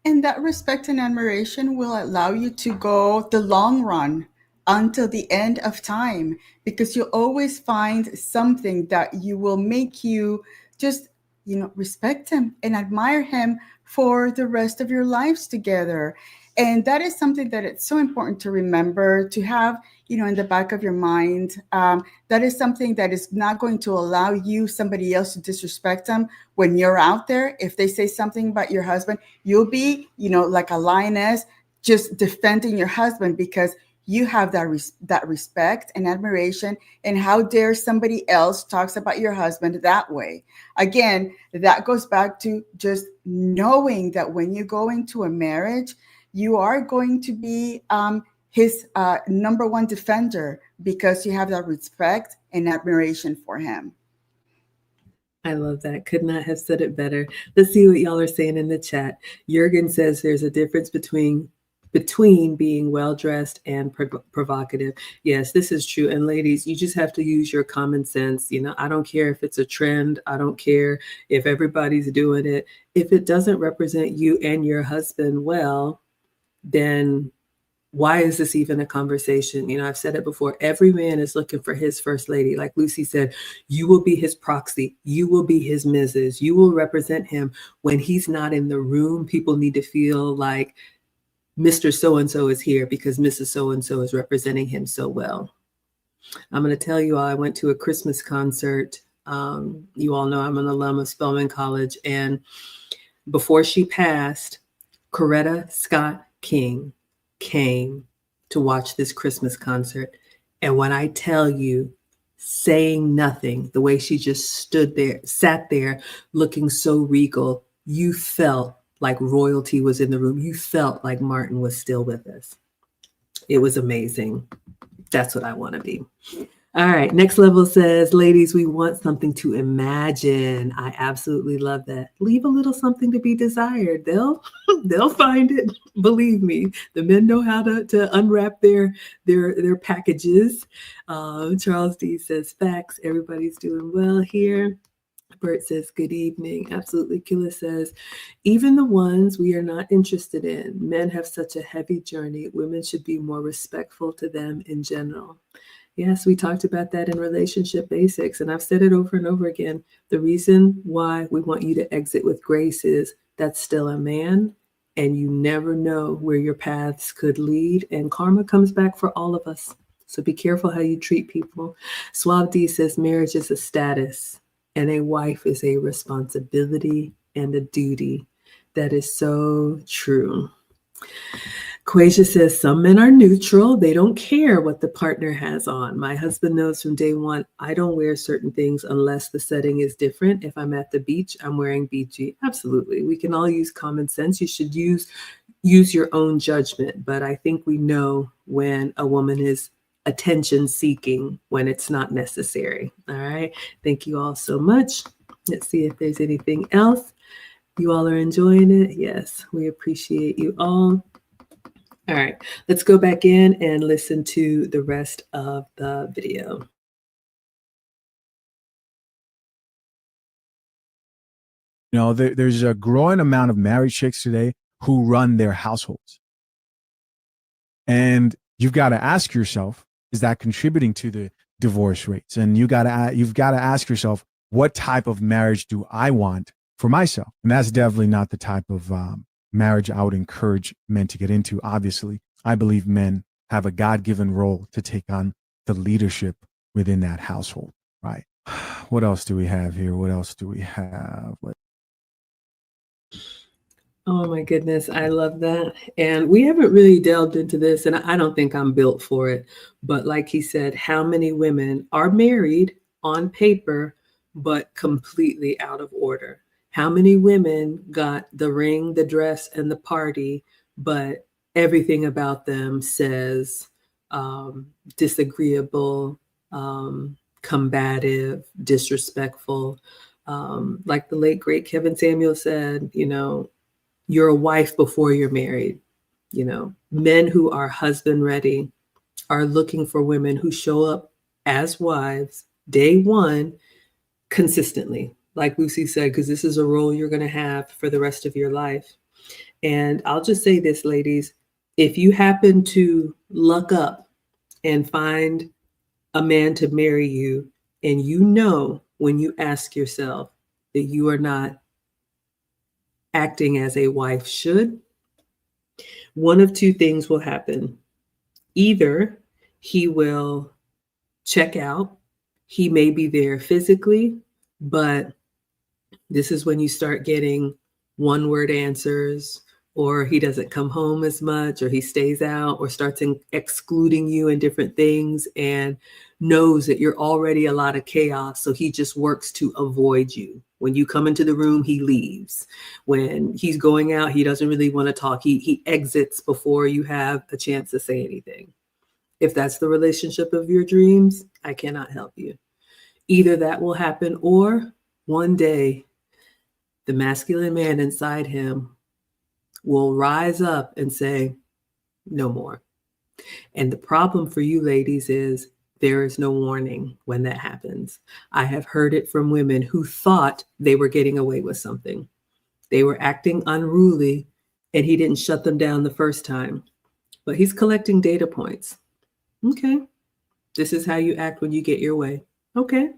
And that respect and admiration will allow you to go the long run until the end of time, because you'll always find something that you will make you just, respect him and admire him for the rest of your lives together. And that is something that it's so important to remember, to have, in the back of your mind. That is something that is not going to allow you, somebody else, to disrespect them when you're out there. If they say something about your husband, you'll be, like a lioness, just defending your husband because you have that respect and admiration. And how dare somebody else talks about your husband that way? Again, that goes back to just knowing that when you go into a marriage, you are going to be his number one defender, because you have that respect and admiration for him. I love that. Could not have said it better. Let's see what y'all are saying in the chat. Jurgen says there's a difference between being well-dressed and provocative. Yes, this is true. And ladies, you just have to use your common sense. I don't care if it's a trend. I don't care if everybody's doing it. If it doesn't represent you and your husband well, then why is this even a conversation? You know, I've said it before. Every man is looking for his first lady. Like Lucy said, you will be his proxy. You will be his Mrs. You will represent him when he's not in the room. People need to feel like Mr. So-and-so is here because Mrs. So-and-so is representing him so well. I'm going to tell you all, I went to a Christmas concert. You all know I'm an alum of Spelman College. And before she passed, Coretta Scott King came to watch this Christmas concert. And when I tell you, saying nothing, the way she just sat there looking so regal, you felt like royalty was in the room. You felt like Martin was still with us. It was amazing. That's what I want to be. All right. Next level says, ladies, we want something to imagine. I absolutely love that. Leave a little something to be desired. They'll find it. Believe me, the men know how to unwrap their packages. Charles D says, facts. Everybody's doing well here. Bert says, good evening. Absolutely. Killer says, even the ones we are not interested in. Men have such a heavy journey. Women should be more respectful to them in general. Yes, we talked about that in relationship basics, and I've said it over and over again. The reason why we want you to exit with grace is that's still a man, and you never know where your paths could lead, and karma comes back for all of us. So be careful how you treat people. Suave D says marriage is a status, and a wife is a responsibility and a duty. That is so true. Quasia says, some men are neutral. They don't care what the partner has on. My husband knows from day one, I don't wear certain things unless the setting is different. If I'm at the beach, I'm wearing beachy. Absolutely. We can all use common sense. You should use your own judgment. But I think we know when a woman is attention seeking when it's not necessary. All right. Thank you all so much. Let's see if there's anything else. You all are enjoying it. Yes, we appreciate you all. All right, let's go back in and listen to the rest of the video. You know, there's a growing amount of married chicks today who run their households. And you've got to ask yourself, is that contributing to the divorce rates? And you've got to ask yourself, what type of marriage do I want for myself? And that's definitely not the type of marriage I would encourage men to get into. Obviously, I believe men have a God-given role to take on the leadership within that household, right? What else do we have here? What else do we have? Oh my goodness, I love that. And we haven't really delved into this, and I don't think I'm built for it. But like he said, how many women are married on paper, but completely out of order? How many women got the ring, the dress, and the party, but everything about them says disagreeable, combative, disrespectful. Like the late, great Kevin Samuel said, you know, you're a wife before you're married. You know, men who are husband ready are looking for women who show up as wives day one consistently. Like Lucy said, because this is a role you're going to have for the rest of your life. And I'll just say this, ladies, if you happen to luck up and find a man to marry you, and you know when you ask yourself that you are not acting as a wife should, one of two things will happen. Either he will check out, he may be there physically, but this is when you start getting one-word answers, or he doesn't come home as much, or he stays out, or starts excluding you in different things and knows that you're already a lot of chaos. So he just works to avoid you. When you come into the room, he leaves. When he's going out, he doesn't really want to talk. He exits before you have a chance to say anything. If that's the relationship of your dreams, I cannot help you. Either that will happen, or one day the masculine man inside him will rise up and say, no more. And the problem for you ladies is there is no warning when that happens. I have heard it from women who thought they were getting away with something. They were acting unruly, and he didn't shut them down the first time. but he's collecting data points. Okay. This is how you act when you get your way. Okay.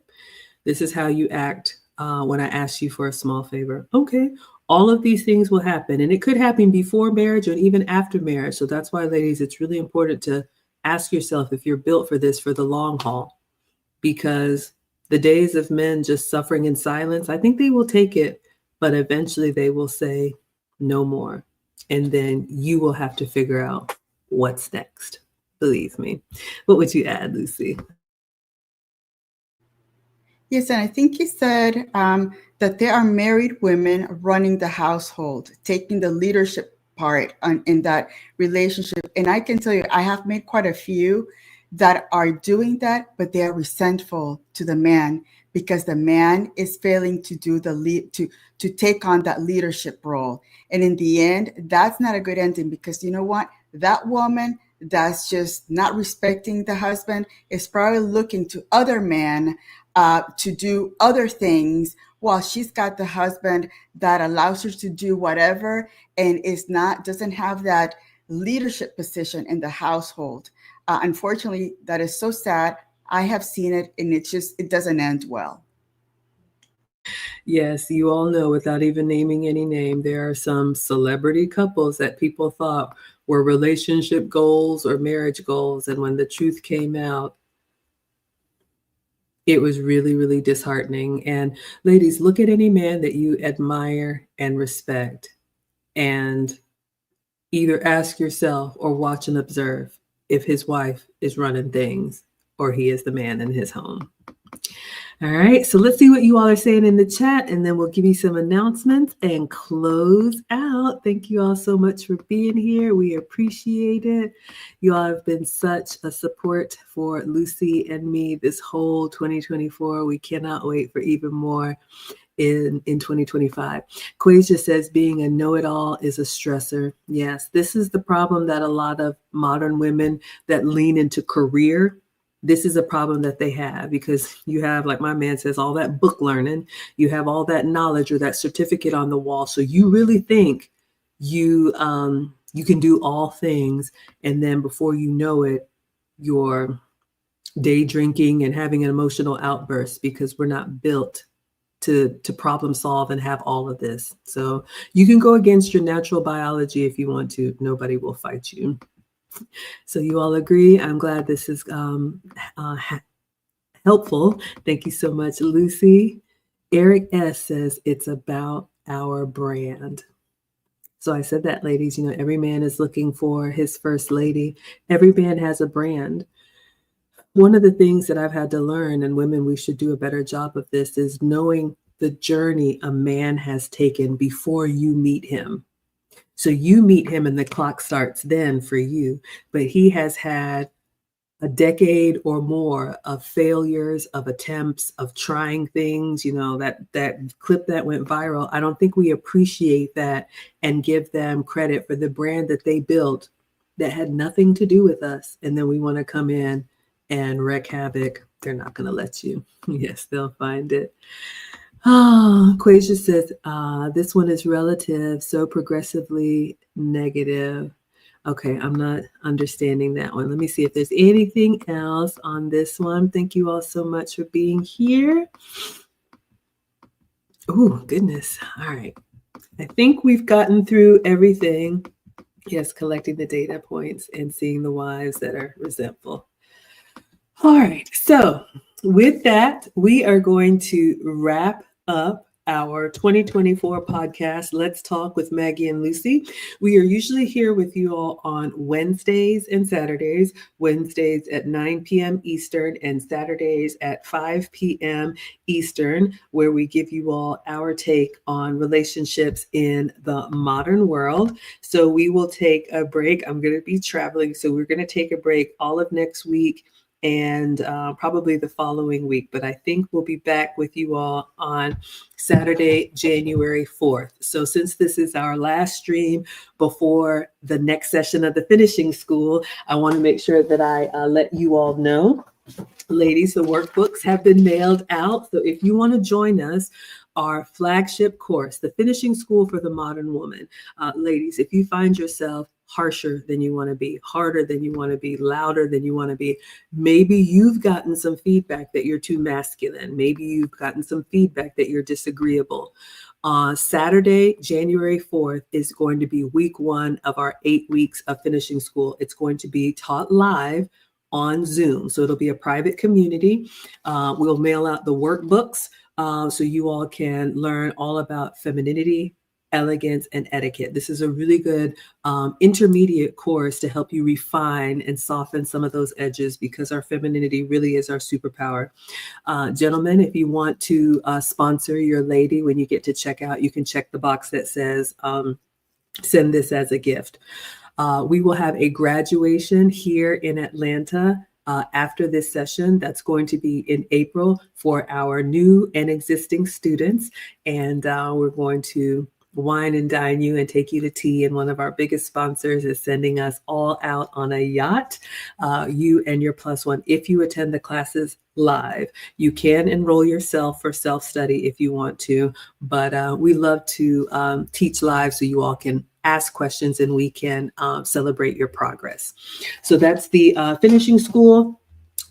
This is how you act when I ask you for a small favor. Okay. All of these things will happen, and it could happen before marriage or even after marriage. So that's why, ladies, it's really important to ask yourself if you're built for this for the long haul, because the days of men just suffering in silence, I think they will take it, but eventually they will say no more. And then you will have to figure out what's next. Believe me. What would you add, Lucy? Yes, and I think you said that there are married women running the household, taking the leadership part in that relationship. And I can tell you, I have made quite a few that are doing that, but they are resentful to the man because the man is failing to do the lead to take on that leadership role. And in the end, that's not a good ending, because you know what? That woman that's just not respecting the husband is probably looking to other men to do other things, while she's got the husband that allows her to do whatever and doesn't have that leadership position in the household. Unfortunately, that is so sad. I have seen it, and it doesn't end well. Yes, you all know, without even naming any name, there are some celebrity couples that people thought were relationship goals or marriage goals. And when the truth came out, it was really, really disheartening. And ladies, look at any man that you admire and respect, and either ask yourself or watch and observe if his wife is running things or he is the man in his home. All right, so let's see what you all are saying in the chat, and then we'll give you some announcements and close out. Thank you all so much for being here. We appreciate it. You all have been such a support for Lucy and me this whole 2024. We cannot wait for even more in 2025. Quasia says being a know-it-all is a stressor. Yes, this is the problem that a lot of modern women that lean into career, this is a problem that they have, because you have, like my man says, all that book learning, you have all that knowledge or that certificate on the wall. So you really think you can do all things. And then before you know it, you're day drinking and having an emotional outburst, because we're not built to problem solve and have all of this. So you can go against your natural biology if you want to. Nobody will fight you. So you all agree? I'm glad this is helpful. Thank you so much, Lucy. Eric S. says it's about our brand. So I said that, ladies, every man is looking for his first lady. Every man has a brand. One of the things that I've had to learn, and women, we should do a better job of this, is knowing the journey a man has taken before you meet him. So you meet him and the clock starts then for you, but he has had a decade or more of failures, of attempts, of trying things, that clip that went viral. I don't think we appreciate that and give them credit for the brand that they built that had nothing to do with us. And then we want to come in and wreak havoc. They're not going to let you. Yes, they'll find it. Quasia says, this one is relative, so progressively negative. Okay, I'm not understanding that one. Let me see if there's anything else on this one. Thank you all so much for being here. Oh, goodness. All right. I think we've gotten through everything. Yes, collecting the data points and seeing the wives that are resentful. All right. So with that, we are going to wrap up our 2024 podcast, Let's Talk with Maggie and Lucy. We are usually here with you all on Wednesdays and Saturdays, Wednesdays at 9 p.m. Eastern and Saturdays at 5 p.m. Eastern, where we give you all our take on relationships in the modern world. So we will take a break. I'm going to be traveling, so we're going to take a break all of next week and probably the following week. But I think we'll be back with you all on Saturday, January 4th. So since this is our last stream before the next session of the finishing school, I want to make sure that I let you all know. Ladies, the workbooks have been mailed out. So if you want to join us, our flagship course, the Finishing School for the Modern Woman. Ladies, if you find yourself harsher than you want to be, harder than you want to be, louder than you want to be. Maybe you've gotten some feedback that you're too masculine. Maybe you've gotten some feedback that you're disagreeable. Saturday, January 4th is going to be week 1 of our 8 weeks of finishing school. It's going to be taught live on Zoom. So it'll be a private community. We'll mail out the workbooks so you all can learn all about femininity, elegance, and etiquette. This is a really good intermediate course to help you refine and soften some of those edges, because our femininity really is our superpower. Gentlemen, if you want to sponsor your lady when you get to checkout, you can check the box that says send this as a gift. We will have a graduation here in Atlanta after this session. That's going to be in April for our new and existing students. And we're going to wine and dine you and take you to tea. And one of our biggest sponsors is sending us all out on a yacht, you and your plus one, if you attend the classes live. You can enroll yourself for self-study if you want to, but we love to teach live so you all can ask questions and we can celebrate your progress. So that's the finishing school.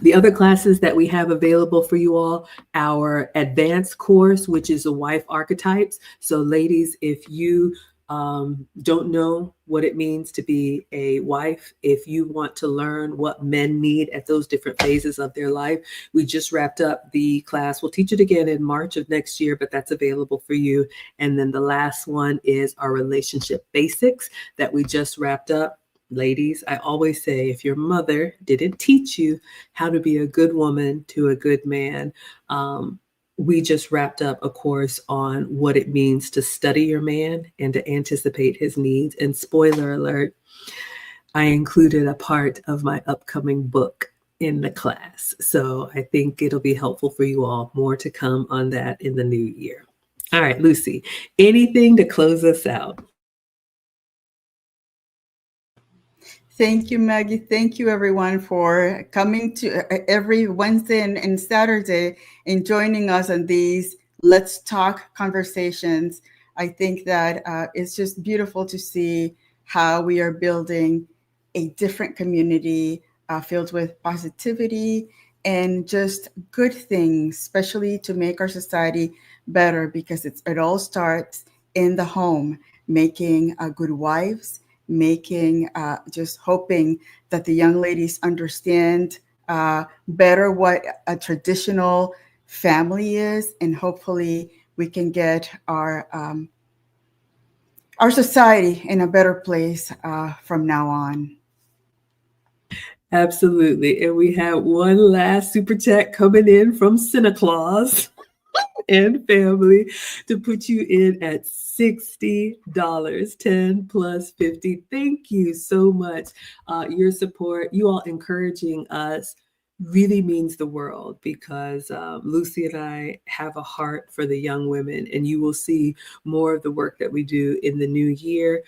The other classes that we have available for you all, our advanced course, which is the wife archetypes. So ladies, if you don't know what it means to be a wife, if you want to learn what men need at those different phases of their life, we just wrapped up the class. We'll teach it again in March of next year, but that's available for you. And then the last one is our relationship basics that we just wrapped up. Ladies, I always say, if your mother didn't teach you how to be a good woman to a good man, we just wrapped up a course on what it means to study your man and to anticipate his needs. And spoiler alert, I included a part of my upcoming book in the class. So I think it'll be helpful for you all. More to come on that in the new year. All right, Lucy, anything to close us out? Thank you, Maggie. Thank you, everyone, for coming to every Wednesday and Saturday and joining us on these Let's Talk conversations. I think that it's just beautiful to see how we are building a different community filled with positivity and just good things, especially to make our society better, because it all starts in the home, making good wives, making just hoping that the young ladies understand better what a traditional family is, and hopefully we can get our society in a better place from now on. Absolutely. And we have one last super chat coming in from Santa Claus and family to put you in at $60, 10 plus 50. Thank you so much. Your support, you all encouraging us, really means the world, because Lucy and I have a heart for the young women, and you will see more of the work that we do in the new year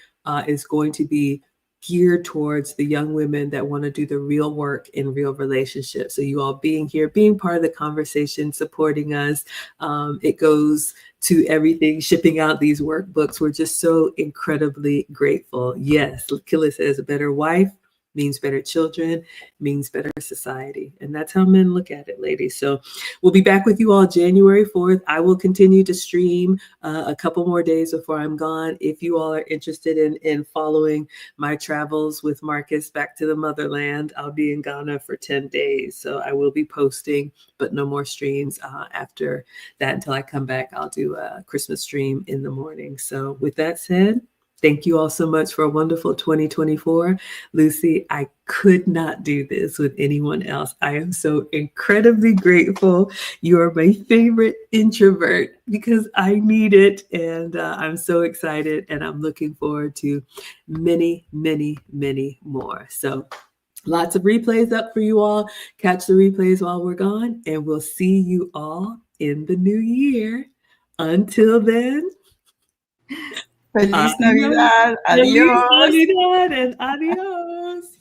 is going to be geared towards the young women that want to do the real work in real relationships. So you all being here, being part of the conversation, supporting us, it goes to everything, shipping out these workbooks. We're just so incredibly grateful. Yes, Killa says a better wife means better children, means better society. And that's how men look at it, ladies. So we'll be back with you all January 4th. I will continue to stream a couple more days before I'm gone. If you all are interested in following my travels with Marcus back to the motherland, I'll be in Ghana for 10 days. So I will be posting, but no more streams after that. Until I come back, I'll do a Christmas stream in the morning. So with that said, thank you all so much for a wonderful 2024. Lucy, I could not do this with anyone else. I am so incredibly grateful. You are my favorite introvert because I need it. And I'm so excited, and I'm looking forward to many, many, many more. So lots of replays up for you all. Catch the replays while we're gone, and we'll see you all in the new year. Until then, Feliz Navidad. Adiós. Feliz Navidad and adios.